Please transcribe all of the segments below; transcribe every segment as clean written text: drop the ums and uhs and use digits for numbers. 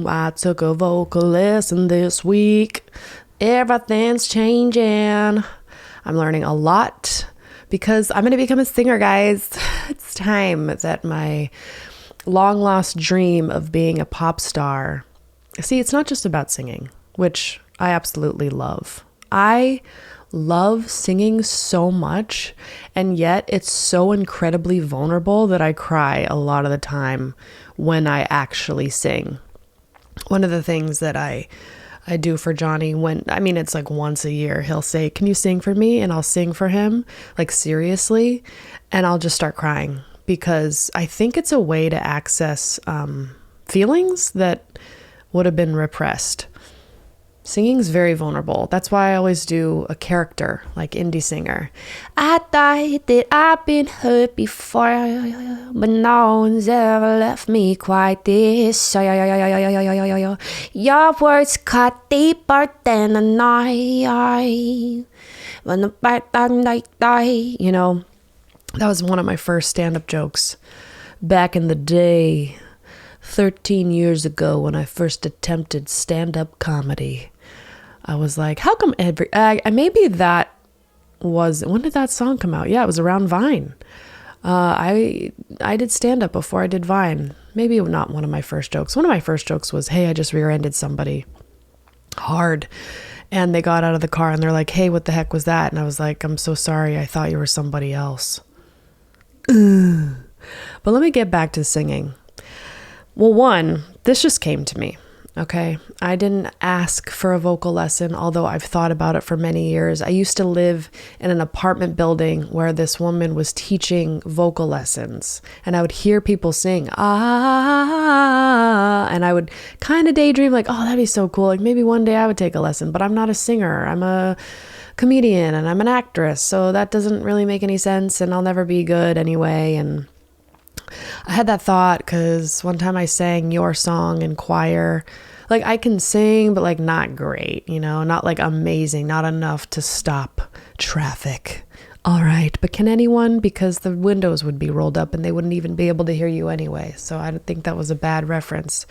I took a vocal lesson this week. Everything's changing. I'm learning a lot because I'm going to become a singer, guys. It's time that my long lost dream of being a pop star. See, it's not just about singing, which I absolutely love. I love singing so much, and yet it's so incredibly vulnerable that I cry a lot of the time when I actually sing. One of the things that I do for Johnny it's like once a year, he'll say, "Can you sing for me?" And I'll sing for him, like seriously, and I'll just start crying because I think it's a way to access feelings that would have been repressed. Singing's very vulnerable. That's why I always do a character, like indie singer. I thought that I've been hurt before, but no one's ever left me quite this. Your words cut deeper than a knife. You know, that was one of my first stand-up jokes back in the day. 13 years ago when I first attempted stand-up comedy. I was like, how come maybe that was, when did that song come out? Yeah, it was around Vine. I did stand-up before I did Vine. Maybe not one of my first jokes. One of my first jokes was, hey, I just rear-ended somebody hard. And they got out of the car and they're like, hey, what the heck was that? And I was like, I'm so sorry. I thought you were somebody else. But let me get back to singing. Well, one, this just came to me, okay? I didn't ask for a vocal lesson, although I've thought about it for many years. I used to live in an apartment building where this woman was teaching vocal lessons, and I would hear people sing, ah, and I would kind of daydream like, oh, that'd be so cool. Like maybe one day I would take a lesson, but I'm not a singer. I'm a comedian and I'm an actress, so that doesn't really make any sense, and I'll never be good anyway, and I had that thought because one time I sang your song in choir. Like I can sing, but like not great, not like amazing, not enough to stop traffic. All right, but can anyone? Because the windows would be rolled up and they wouldn't even be able to hear you anyway. So I don't think that was a bad reference.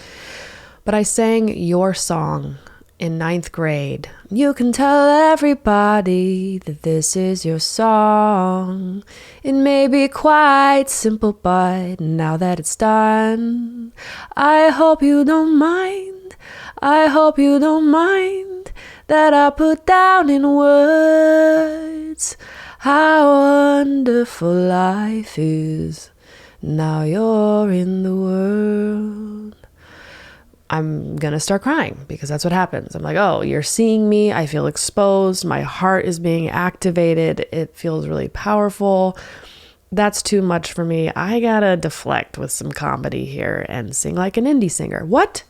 But I sang your song in 9th grade. You can tell everybody that this is your song. It may be quite simple, but now that it's done, I hope you don't mind. I hope you don't mind that I put down in words how wonderful life is. Now you're in the world. I'm going to start crying because that's what happens. I'm like, oh, you're seeing me. I feel exposed. My heart is being activated. It feels really powerful. That's too much for me. I got to deflect with some comedy here and sing like an indie singer. What?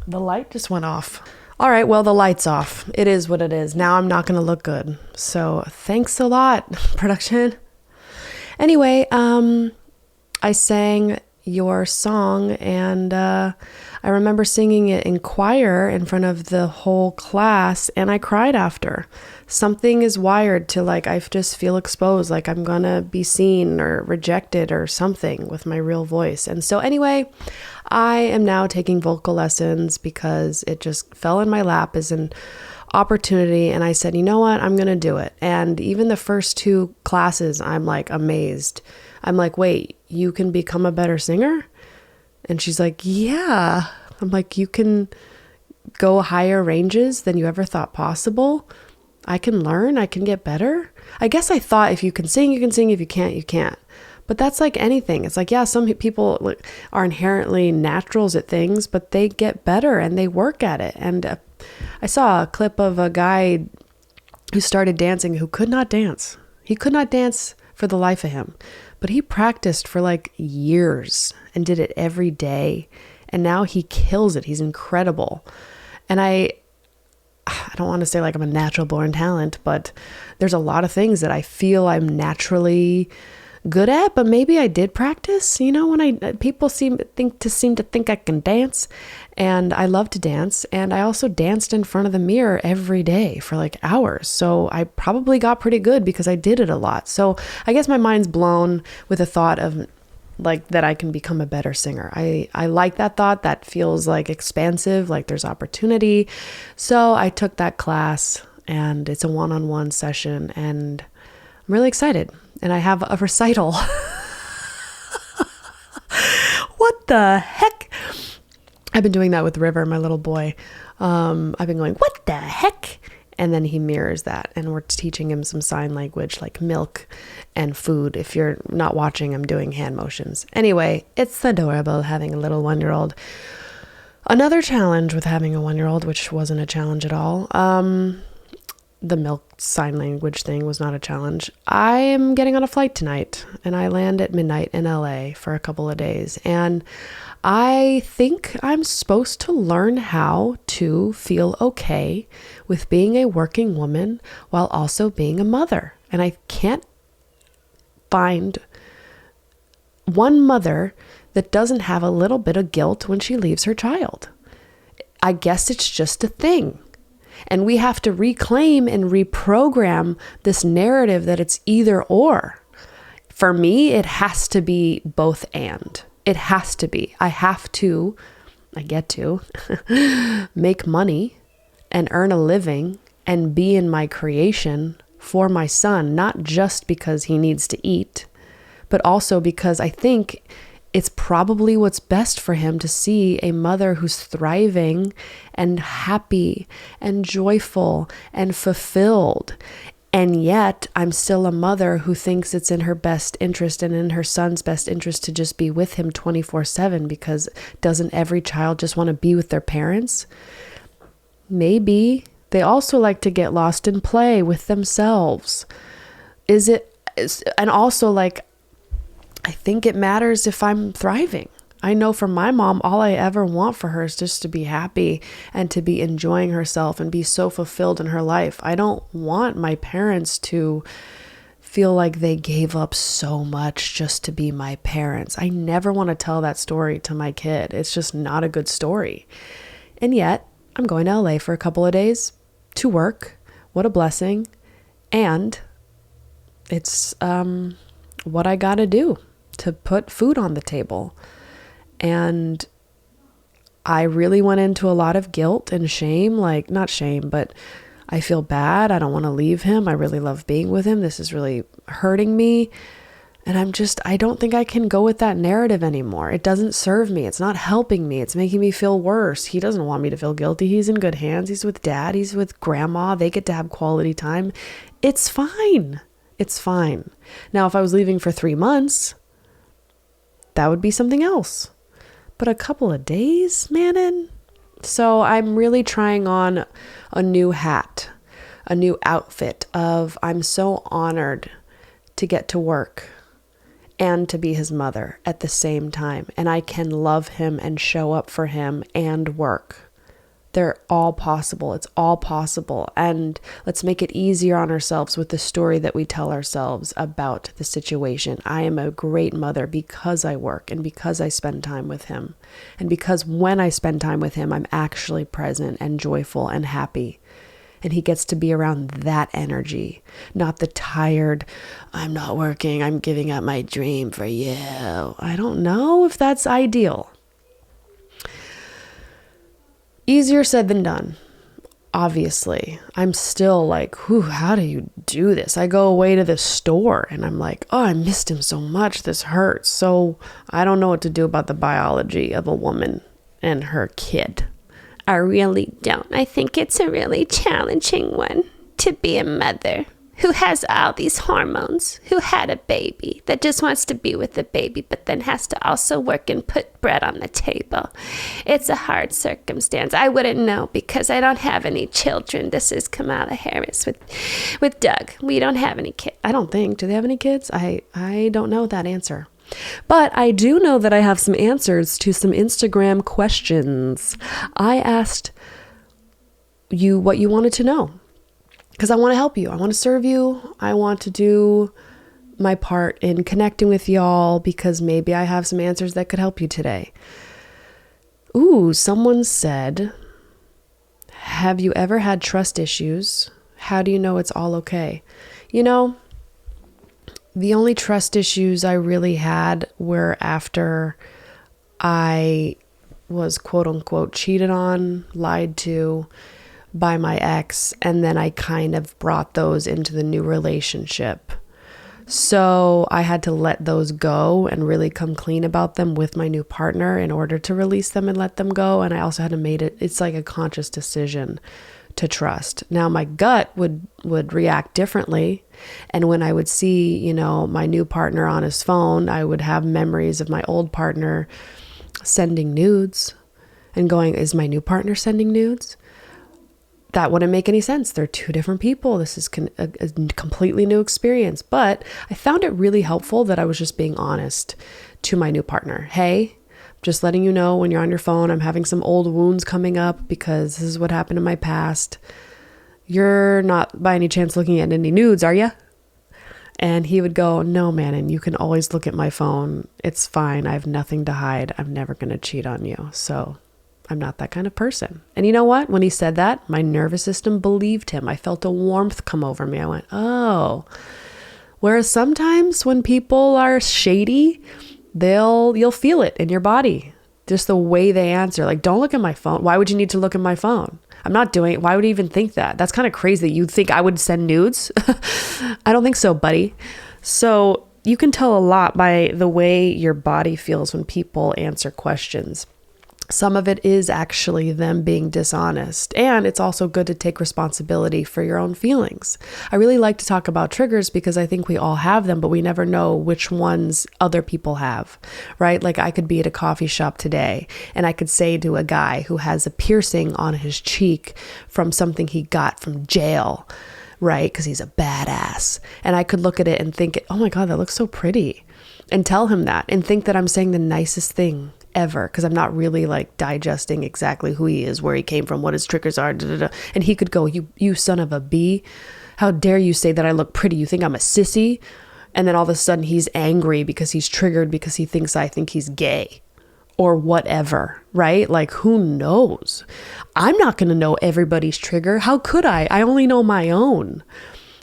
The light just went off. All right, well, the light's off. It is what it is. Now I'm not going to look good. So thanks a lot, production. Anyway, I sang your song and I remember singing it in choir in front of the whole class and I cried after. Something is wired to like I just feel exposed, like I'm gonna be seen or rejected or something with my real voice. And so anyway, I am now taking vocal lessons because it just fell in my lap as an opportunity and I said, you know what, I'm gonna do it. And even the first 2 classes I'm like amazed. I'm like, wait, you can become a better singer? And she's like, yeah. I'm like, you can go higher ranges than you ever thought possible. I can learn, I can get better. I guess I thought if you can sing, you can sing. If you can't, you can't. But that's like anything. It's like, yeah, some people are inherently naturals at things, but they get better and they work at it. And I saw a clip of a guy who started dancing who could not dance. He could not dance for the life of him. But he practiced for like years and did it every day. And now he kills it. He's incredible. And I don't want to say like I'm a natural born talent, but there's a lot of things that I feel I'm naturally good at, but maybe I did practice, when people seem to think I can dance, and I love to dance. And I also danced in front of the mirror every day for like hours. So I probably got pretty good because I did it a lot. So I guess my mind's blown with the thought of like that I can become a better singer. I like that thought. That feels like expansive, like there's opportunity. So I took that class, and it's a one-on-one session, and I'm really excited. And I have a recital. What the heck? I've been doing that with River, my little boy. I've been going, what the heck? And then he mirrors that, and we're teaching him some sign language like milk and food. If you're not watching, I'm doing hand motions. Anyway, it's adorable having a little 1-year-old. Another challenge with having a 1-year-old, which wasn't a challenge at all. The milk sign language thing was not a challenge. I am getting on a flight tonight, and I land at midnight in LA for a couple of days. And I think I'm supposed to learn how to feel okay with being a working woman while also being a mother. And I can't find one mother that doesn't have a little bit of guilt when she leaves her child. I guess it's just a thing. And we have to reclaim and reprogram this narrative that it's either or. For me, it has to be both and. It has to be. I get to make money and earn a living and be in my creation for my son, not just because he needs to eat, but also because I think it's probably what's best for him to see a mother who's thriving and happy and joyful and fulfilled. And yet I'm still a mother who thinks it's in her best interest and in her son's best interest to just be with him 24/7, because doesn't every child just want to be with their parents? Maybe. They also like to get lost in play with themselves. And also, like, I think it matters if I'm thriving. I know for my mom, all I ever want for her is just to be happy and to be enjoying herself and be so fulfilled in her life. I don't want my parents to feel like they gave up so much just to be my parents. I never want to tell that story to my kid. It's just not a good story. And yet, I'm going to LA for a couple of days to work. What a blessing. And it's what I got to do to put food on the table. And I really went into a lot of guilt and shame, like not shame, but I feel bad. I don't want to leave him. I really love being with him. This is really hurting me. And I don't think I can go with that narrative anymore. It doesn't serve me. It's not helping me. It's making me feel worse. He doesn't want me to feel guilty. He's in good hands. He's with dad. He's with grandma. They get to have quality time. It's fine. It's fine. Now, if I was leaving for 3 months, that would be something else. But a couple of days, Manon? So I'm really trying on a new hat, a new outfit of I'm so honored to get to work and to be his mother at the same time. And I can love him and show up for him and work. They're all possible. It's all possible. And let's make it easier on ourselves with the story that we tell ourselves about the situation. I am a great mother because I work and because I spend time with him. And because when I spend time with him, I'm actually present and joyful and happy. And he gets to be around that energy, not the tired, I'm not working, I'm giving up my dream for you. I don't know if that's ideal. Easier said than done, obviously. I'm still like, how do you do this? I go away to the store and I'm like, oh, I missed him so much. This hurts. So I don't know what to do about the biology of a woman and her kid. I really don't. I think it's a really challenging one to be a mother who has all these hormones, who had a baby that just wants to be with the baby, but then has to also work and put bread on the table. It's a hard circumstance. I wouldn't know because I don't have any children. This is Kamala Harris with Doug. We don't have any kids. I don't think. Do they have any kids? I don't know that answer. But I do know that I have some answers to some Instagram questions. I asked you what you wanted to know. Because I want to help you. I want to serve you. I want to do my part in connecting with y'all because maybe I have some answers that could help you today. Ooh, someone said, have you ever had trust issues? How do you know it's all okay? You know, The only trust issues I really had were after I was quote unquote cheated on, lied to by my ex, and then I kind of brought those into the new relationship. So I had to let those go and really come clean about them with my new partner in order to release them and let them go. And I also had to it's like a conscious decision to trust. Now my gut would react differently. And when I would see, you know, my new partner on his phone, I would have memories of my old partner sending nudes and going, is my new partner sending nudes? That wouldn't make any sense. They're two different people. This is a completely new experience. But I found it really helpful that I was just being honest to my new partner. Hey, just letting you know when you're on your phone, I'm having some old wounds coming up because this is what happened in my past. You're not by any chance looking at any nudes, are you? And he would go, no, Manon, you can always look at my phone. It's fine. I have nothing to hide. I'm never going to cheat on you. So I'm not that kind of person. And you know what? When he said that, my nervous system believed him. I felt a warmth come over me. I went, oh. Whereas sometimes when people are shady, you'll feel it in your body. Just the way they answer. Like, don't look at my phone. Why would you need to look at my phone? I'm not doing it. Why would you even think that? That's kind of crazy that you'd think I would send nudes. I don't think so, buddy. So you can tell a lot by the way your body feels when people answer questions. Some of it is actually them being dishonest, and it's also good to take responsibility for your own feelings. I really like to talk about triggers because I think we all have them, but we never know which ones other people have, right? Like I could be at a coffee shop today and I could say to a guy who has a piercing on his cheek from something he got from jail, right? Because he's a badass. And I could look at it and think, oh my God, that looks so pretty. And tell him that and think that I'm saying the nicest thing ever, because I'm not really like digesting exactly who he is, where he came from, what his triggers are, and he could go, you son of a bee, how dare you say that I look pretty? You think I'm a sissy? And then all of a sudden he's angry because he's triggered because he thinks I think he's gay or whatever, right? Like, who knows? I'm not going to know everybody's trigger. How could I? I only know my own,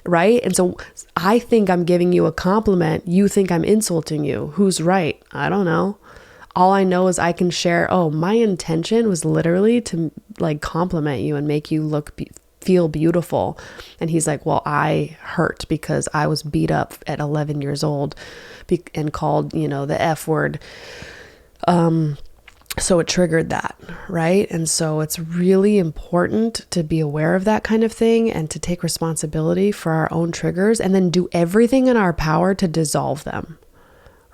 right? And so I think I'm giving you a compliment. You think I'm insulting you. Who's right? I don't know. All I know is I can share, oh, my intention was literally to like compliment you and make you feel beautiful. And he's like, well, I hurt because I was beat up at 11 years old and called, the F word. So it triggered that, right? And so it's really important to be aware of that kind of thing and to take responsibility for our own triggers and then do everything in our power to dissolve them.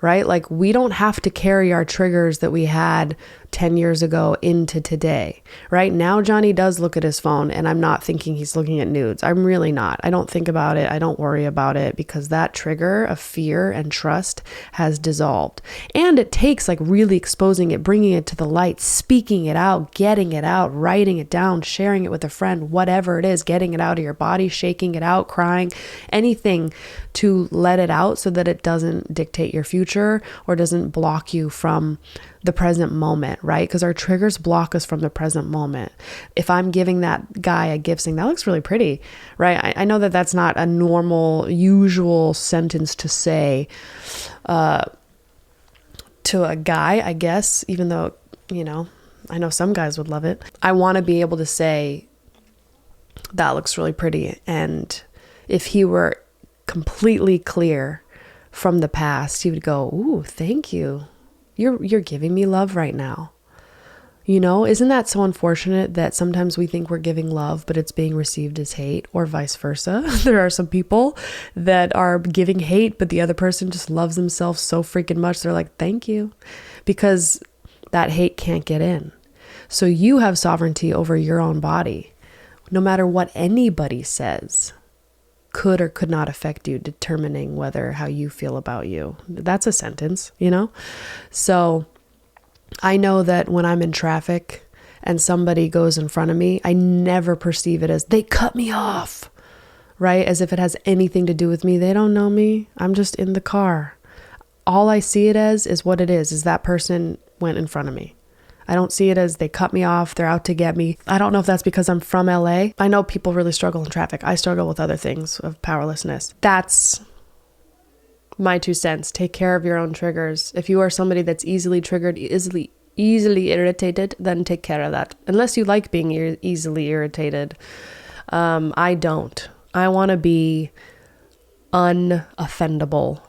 Right? Like we don't have to carry our triggers that we had 10 years ago into today, right? Now Johnny does look at his phone and I'm not thinking he's looking at nudes. I'm really not. I don't think about it. I don't worry about it because that trigger of fear and trust has dissolved. And it takes like really exposing it, bringing it to the light, speaking it out, getting it out, writing it down, sharing it with a friend, whatever it is, getting it out of your body, shaking it out, crying, anything to let it out so that it doesn't dictate your future or doesn't block you from the present moment, right? Because our triggers block us from the present moment. If I'm giving that guy a gift saying, that looks really pretty, right? I know that that's not a normal, usual sentence to say to a guy, I guess, even though, I know some guys would love it. I want to be able to say, that looks really pretty. And if he were completely clear from the past, he would go, ooh, thank you. You're giving me love right now. Isn't that so unfortunate that sometimes we think we're giving love, but it's being received as hate or vice versa? There are some people that are giving hate, but the other person just loves themselves so freaking much. They're like, thank you, because that hate can't get in. So you have sovereignty over your own body. No matter what anybody says, could or could not affect you, determining how you feel about you. That's a sentence, So I know that when I'm in traffic and somebody goes in front of me, I never perceive it as they cut me off, right? As if it has anything to do with me. They don't know me. I'm just in the car. All I see it as is what it is that person went in front of me. I don't see it as they cut me off, they're out to get me. I don't know if that's because I'm from LA. I know people really struggle in traffic. I struggle with other things of powerlessness. That's My 2 cents. Take care of your own triggers. If you are somebody that's easily triggered, easily irritated, then take care of that. Unless you like being easily irritated. I don't. I want to be unoffendable.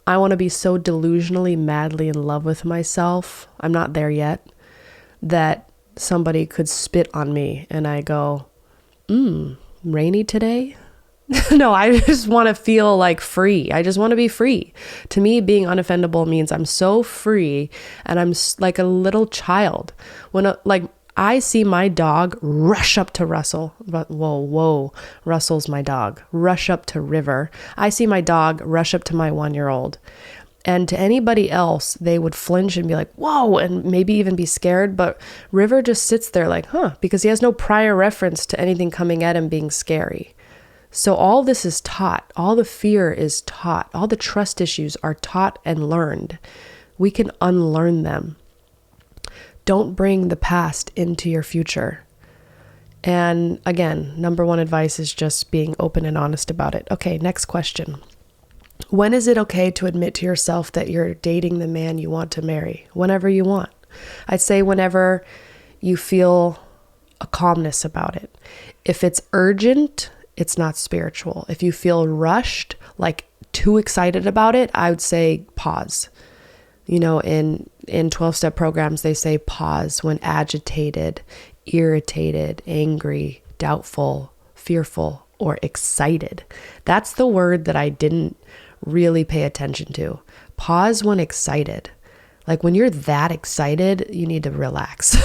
I want to be so delusionally, madly in love with myself. I'm not there yet. That somebody could spit on me and I go, rainy today? No, I just want to feel like free. I just want to be free. To me, being unoffendable means I'm so free and I'm like a little child. When I see my dog rush up to Russell, but whoa, Russell's my dog, rush up to River. I see my dog rush up to my 1-year-old. And to anybody else, they would flinch and be like, whoa, and maybe even be scared. But River just sits there like, because he has no prior reference to anything coming at him being scary. So all this is taught. All the fear is taught. All the trust issues are taught and learned. We can unlearn them. Don't bring the past into your future. And again, number one advice is just being open and honest about it. Okay, next question. When is it okay to admit to yourself that you're dating the man you want to marry? Whenever you want. I'd say whenever you feel a calmness about it. If it's urgent, it's not spiritual. If you feel rushed, like too excited about it, I would say pause. You know, in 12-step programs, they say pause when agitated, irritated, angry, doubtful, fearful, or excited. That's the word that I didn't really pay attention to. Pause when excited. Like when you're that excited, you need to relax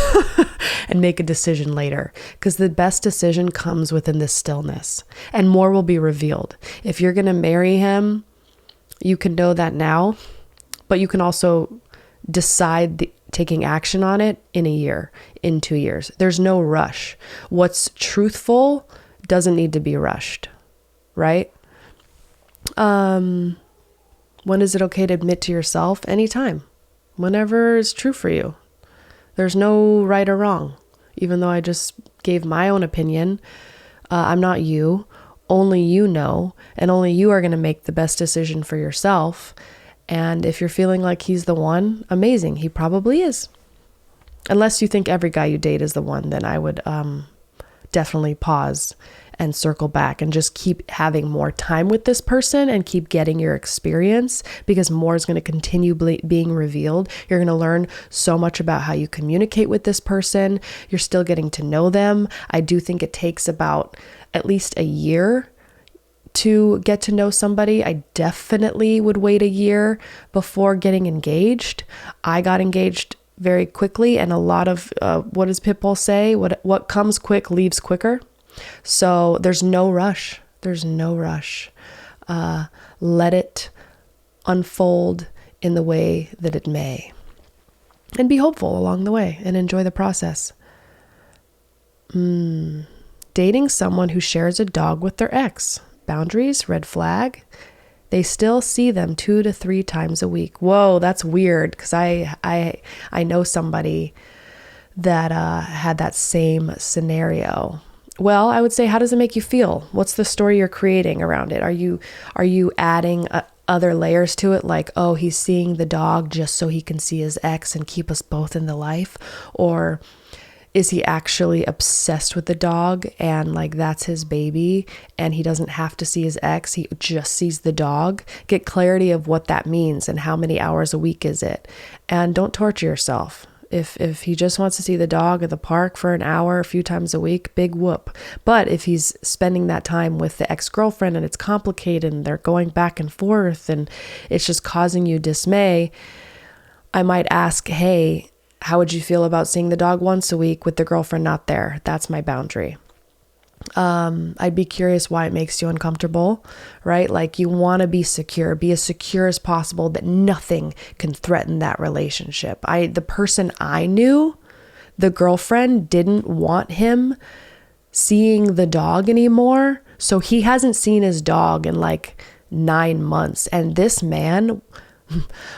and make a decision later, because the best decision comes within this stillness and more will be revealed. If you're going to marry him, you can know that now, but you can also decide taking action on it in a year, in 2 years. There's no rush. What's truthful doesn't need to be rushed, right? When is it okay to admit to yourself? Anytime. Whenever is true for you. There's no right or wrong. Even though I just gave my own opinion, I'm not you. Only you know, and only you are going to make the best decision for yourself. And if you're feeling like he's the one, amazing. He probably is. Unless you think every guy you date is the one, then I would definitely pause and circle back and just keep having more time with this person and keep getting your experience, because more is going to continue being revealed. You're going to learn so much about how you communicate with this person. You're still getting to know them. I do think it takes about at least a year to get to know somebody. I definitely would wait a year before getting engaged. I got engaged very quickly, and a lot of what does Pitbull say? What comes quick leaves quicker. So there's no rush. There's no rush. Let it unfold in the way that it may, and be hopeful along the way and enjoy the process. Dating someone who shares a dog with their ex. Boundaries, red flag. They still see them 2 to 3 times a week. Whoa, that's weird, because I know somebody that had that same scenario. Well, I would say, how does it make you feel? What's the story you're creating around it? Are you adding other layers to it? Like, oh, he's seeing the dog just so he can see his ex and keep us both in the life? Or is he actually obsessed with the dog and like that's his baby and he doesn't have to see his ex, he just sees the dog? Get clarity of what that means and how many hours a week is it. And don't torture yourself. If he just wants to see the dog at the park for an hour a few times a week, big whoop. But if he's spending that time with the ex-girlfriend and it's complicated and they're going back and forth and it's just causing you dismay, I might ask, hey, how would you feel about seeing the dog once a week with the girlfriend not there? That's my boundary. I'd be curious why it makes you uncomfortable, right? Like you want to be secure, be as secure as possible that nothing can threaten that relationship. The person I knew, the girlfriend didn't want him seeing the dog anymore. So he hasn't seen his dog in like 9 months. And this man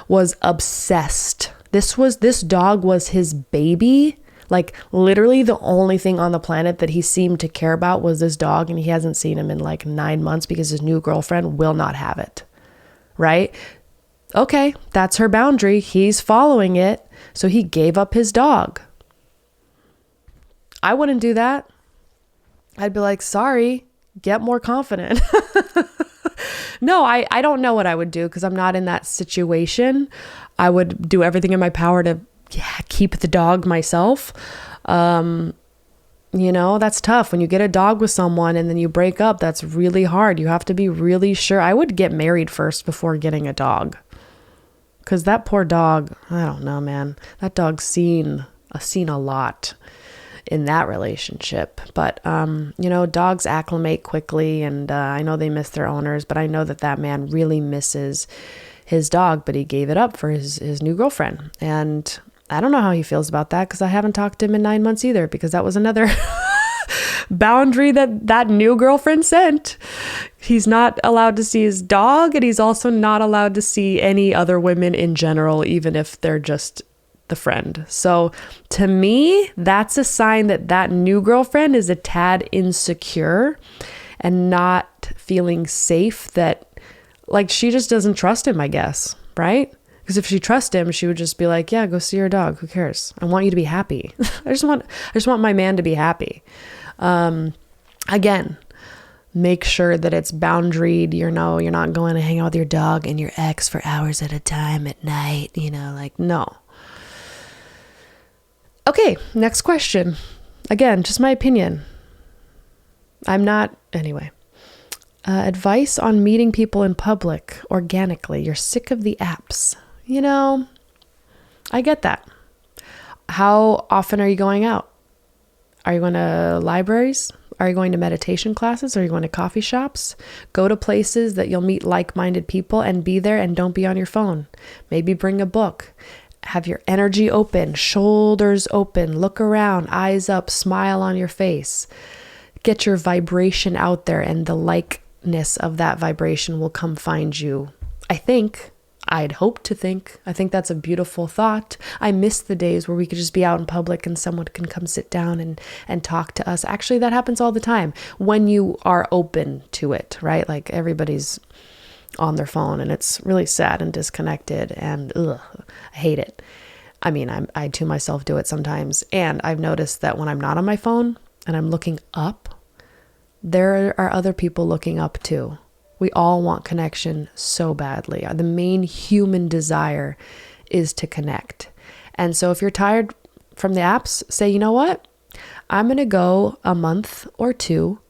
was obsessed. This dog was his baby. Like literally the only thing on the planet that he seemed to care about was this dog, and he hasn't seen him in like 9 months because his new girlfriend will not have it. right? Okay, that's her boundary. He's following it. So he gave up his dog. I wouldn't do that. I'd be like, sorry, get more confident. No, I don't know what I would do because I'm not in that situation. I would do everything in my power to keep the dog myself. That's tough. When you get a dog with someone and then you break up, that's really hard. You have to be really sure. I would get married first before getting a dog. Because that poor dog, I don't know, man. That dog's seen a lot in that relationship. But, dogs acclimate quickly, and I know they miss their owners, but I know that man really misses his dog, but he gave it up for his new girlfriend. And I don't know how he feels about that because I haven't talked to him in 9 months either, because that was another boundary that new girlfriend sent. He's not allowed to see his dog, and he's also not allowed to see any other women in general, even if they're just the friend. So to me, that's a sign that new girlfriend is a tad insecure and not feeling safe, that like she just doesn't trust him, I guess, right? Because if she trusted him, she would just be like, yeah, go see your dog. Who cares? I want you to be happy. I just want my man to be happy. Again, make sure that it's boundaried. You're not going to hang out with your dog and your ex for hours at a time at night, no. Okay, next question. Again, just my opinion. Anyway. Advice on meeting people in public organically. You're sick of the apps. I get that. How often are you going out? Are you going to libraries? Are you going to meditation classes? Are you going to coffee shops? Go to places that you'll meet like-minded people and be there, and don't be on your phone. Maybe bring a book. Have your energy open, shoulders open, look around, eyes up, smile on your face. Get your vibration out there, and the likeness of that vibration will come find you. I'd hope to think. I think that's a beautiful thought. I miss the days where we could just be out in public and someone can come sit down and talk to us. Actually, that happens all the time when you are open to it, right? Like everybody's on their phone and it's really sad and disconnected, and I hate it. I mean, I too myself do it sometimes. And I've noticed that when I'm not on my phone and I'm looking up, there are other people looking up too. We all want connection so badly. The main human desire is to connect. And so if you're tired from the apps, say, you know what? I'm going to go a month or two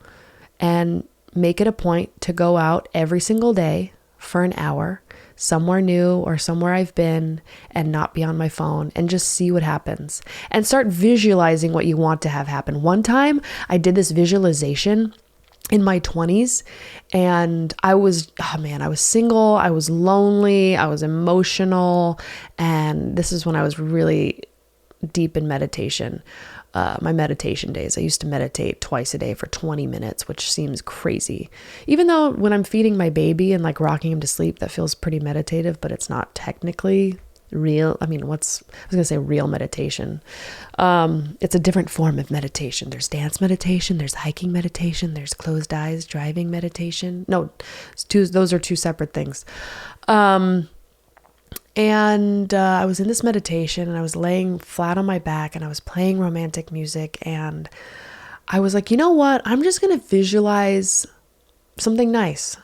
and make it a point to go out every single day for an hour, somewhere new or somewhere I've been, and not be on my phone, and just see what happens. And start visualizing what you want to have happen. One time I did this visualization in my 20s, and I was single, I was lonely, I was emotional, and this is when I was really deep in meditation. My meditation days. I used to meditate twice a day for 20 minutes, which seems crazy. Even though when I'm feeding my baby and like rocking him to sleep, that feels pretty meditative, but it's not technically real. I was going to say real meditation. It's a different form of meditation. There's dance meditation, there's hiking meditation, there's closed eyes, driving meditation. No, those are two separate things. And I was in this meditation and I was laying flat on my back and I was playing romantic music, and I was like, you know what? I'm just going to visualize something nice,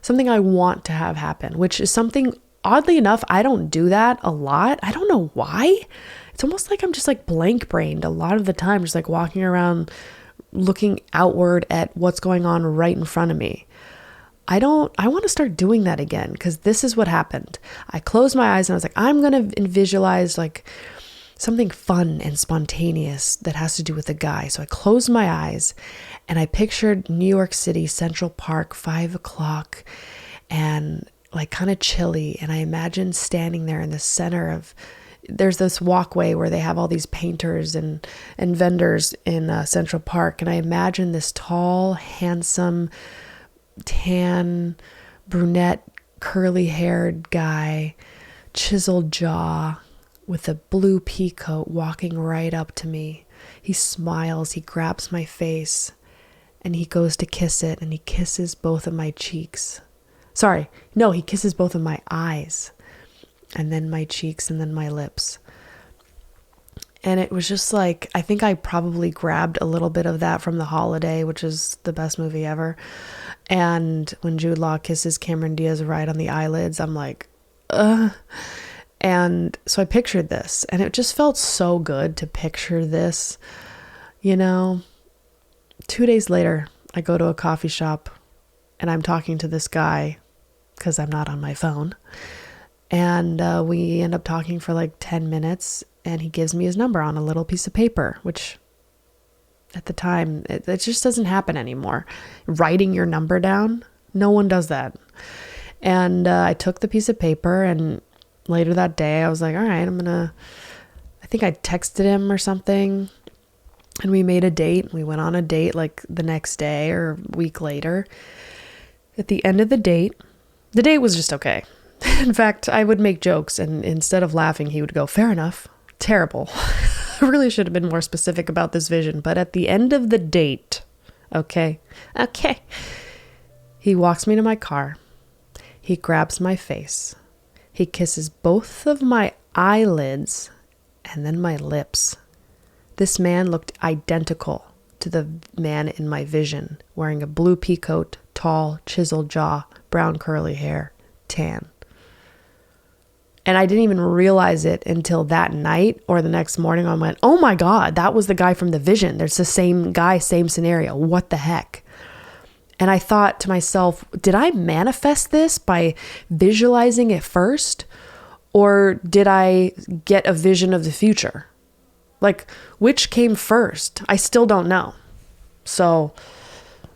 something I want to have happen, which is something, oddly enough, I don't do that a lot. I don't know why. It's almost like I'm just like blank brained a lot of the time, just like walking around looking outward at what's going on right in front of me. I want to start doing that again, because this is what happened. I closed my eyes and I was like, I'm going to visualize like something fun and spontaneous that has to do with a guy. So I closed my eyes and I pictured New York City, Central Park, 5:00, and like kind of chilly. And I imagined standing there in the center of, there's this walkway where they have all these painters and vendors in Central Park. And I imagined this tall, handsome, tan, brunette, curly haired guy, chiseled jaw with a blue pea coat, walking right up to me. He smiles, he grabs my face, and he goes to kiss it, and he kisses both of my cheeks. Sorry. No, he kisses both of my eyes and then my cheeks and then my lips. And it was just like, I think I probably grabbed a little bit of that from The Holiday, which is the best movie ever. And when Jude Law kisses Cameron Diaz right on the eyelids, I'm like, ugh. And so I pictured this, and it just felt so good to picture this, 2 days later, I go to a coffee shop and I'm talking to this guy because I'm not on my phone. And we end up talking for like 10 minutes, and he gives me his number on a little piece of paper, which at the time, it just doesn't happen anymore. Writing your number down, no one does that. And I took the piece of paper, and later that day, I was like, all right, I think I texted him or something, and we made a date. We went on a date like the next day or a week later. At the end of the date was just okay. In fact, I would make jokes, and instead of laughing, he would go, fair enough. Terrible. I really should have been more specific about this vision. But at the end of the date, okay, he walks me to my car. He grabs my face. He kisses both of my eyelids and then my lips. This man looked identical to the man in my vision, wearing a blue pea coat, tall, chiseled jaw, brown curly hair, tan. And I didn't even realize it until that night or the next morning. I went, oh my God, that was the guy from the vision. There's the same guy, same scenario. What the heck? And I thought to myself, did I manifest this by visualizing it first? Or did I get a vision of the future? Like, which came first? I still don't know. So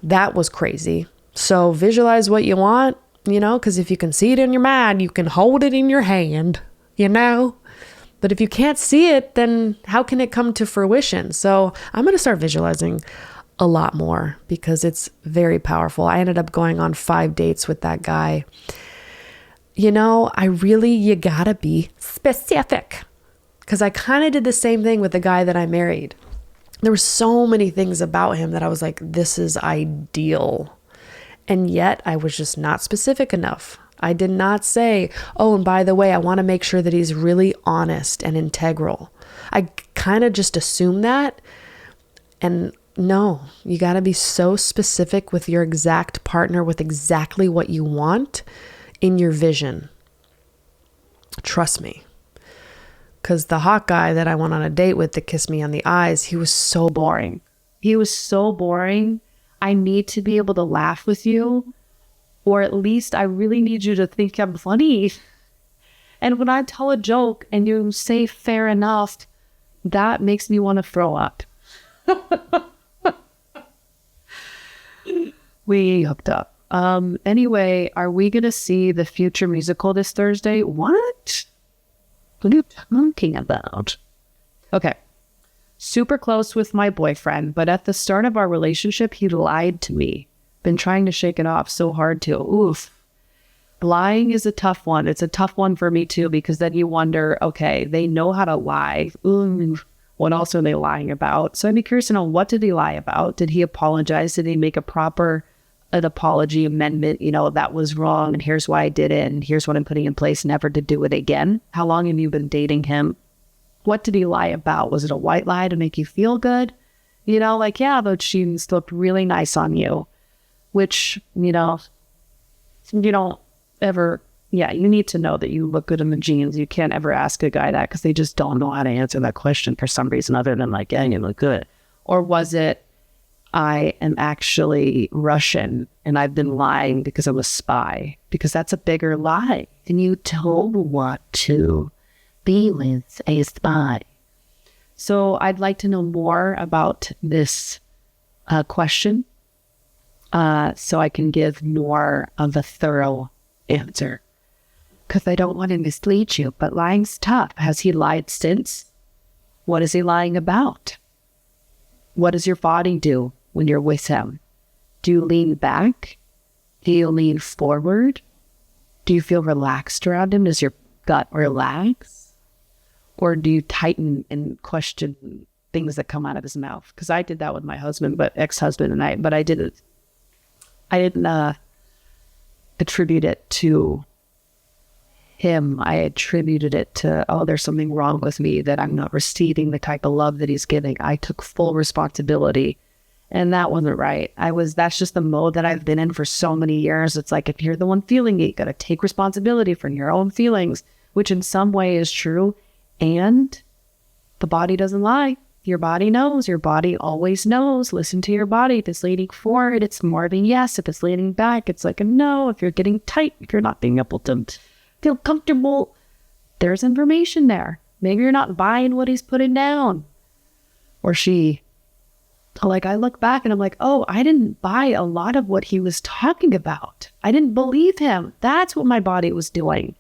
that was crazy. So visualize what you want, because if you can see it in your mind, you can hold it in your hand, But if you can't see it, then how can it come to fruition? So I'm going to start visualizing a lot more because it's very powerful. I ended up going on 5 dates with that guy. You gotta be specific, because I kind of did the same thing with the guy that I married. There were so many things about him that I was like, this is ideal. And yet I was just not specific enough. I did not say, oh, and by the way, I want to make sure that he's really honest and integral. I kind of just assumed that. And no, you got to be so specific with your exact partner, with exactly what you want in your vision. Trust me. Because the hot guy that I went on a date with that kissed me on the eyes, he was so boring. He was so boring. I need to be able to laugh with you, or at least I really need you to think I'm funny. And when I tell a joke and you say fair enough, that makes me want to throw up. We hooked up. Anyway, are we going to see the Future musical this Thursday? What are you talking about? Okay. Super close with my boyfriend, but at the start of our relationship, he lied to me. Been trying to shake it off so hard too. Oof. Lying is a tough one. It's a tough one for me too, because then you wonder, okay, they know how to lie. What else are they lying about? So I'd be curious to know, what did he lie about? Did he apologize? Did he make an apology amendment? That was wrong, and here's why I did it, and here's what I'm putting in place never to do it again. How long have you been dating him? What did he lie about? Was it a white lie to make you feel good? Yeah, those jeans looked really nice on you, which, you don't ever, you need to know that you look good in the jeans. You can't ever ask a guy that because they just don't know how to answer that question for some reason other than like, yeah, you look good. Or was it, I am actually Russian and I've been lying because I'm a spy? Because that's a bigger lie. And you told what to be with a spy. So I'd like to know more about this question so I can give more of a thorough answer. Because I don't want to mislead you, but lying's tough. Has he lied since? What is he lying about? What does your body do when you're with him? Do you lean back? Do you lean forward? Do you feel relaxed around him? Does your gut relax? Or do you tighten and question things that come out of his mouth? Because I did that with my husband, but ex-husband, but I didn't attribute it to him. I attributed it to, oh, there's something wrong with me, that I'm not receiving the type of love that he's giving. I took full responsibility, and that wasn't right. That's just the mode that I've been in for so many years. It's like, if you're the one feeling it, you got to take responsibility for your own feelings, which in some way is true. And the body doesn't lie. Your body knows. Your body always knows. Listen to your body. If it's leaning forward, it's more of a yes. If it's leaning back, it's like a no. If you're getting tight, if you're not being able to feel comfortable, there's information there. Maybe you're not buying what he's putting down, or she. Like, I look back and I'm like, oh, I didn't buy a lot of what he was talking about. I didn't believe him. That's what my body was doing.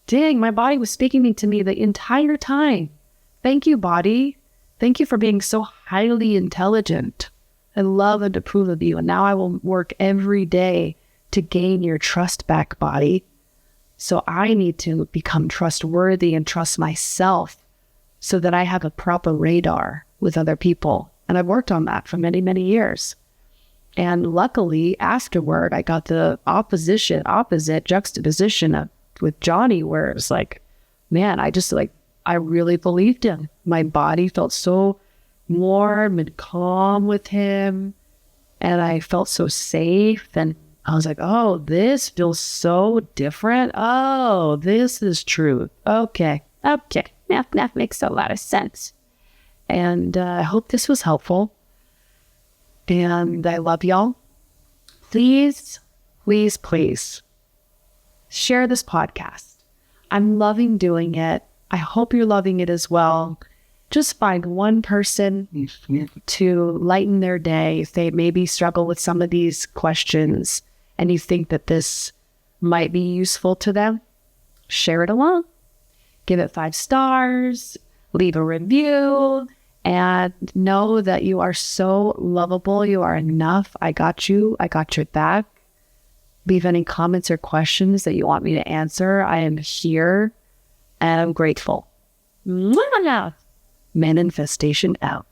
Dang, my body was speaking to me the entire time. Thank you, body. Thank you for being so highly intelligent. I love and approve of you. And now I will work every day to gain your trust back, body. So I need to become trustworthy and trust myself so that I have a proper radar with other people. And I've worked on that for many, many years. And luckily, afterward, I got the opposite juxtaposition with Johnny, where it's like, man, I really believed him. My body felt so warm and calm with him. And I felt so safe. And I was like, oh, this feels so different. Oh, this is truth. Okay. That makes a lot of sense. And I hope this was helpful. And I love y'all. Please, please, please share this podcast. I'm loving doing it. I hope you're loving it as well. Just find one person to lighten their day if they maybe struggle with some of these questions and you think that this might be useful to them. Share it along. Give it 5 stars. Leave a review. And know that you are so lovable. You are enough. I got you. I got your back. Leave any comments or questions that you want me to answer. I am here and I'm grateful. Manifestation out.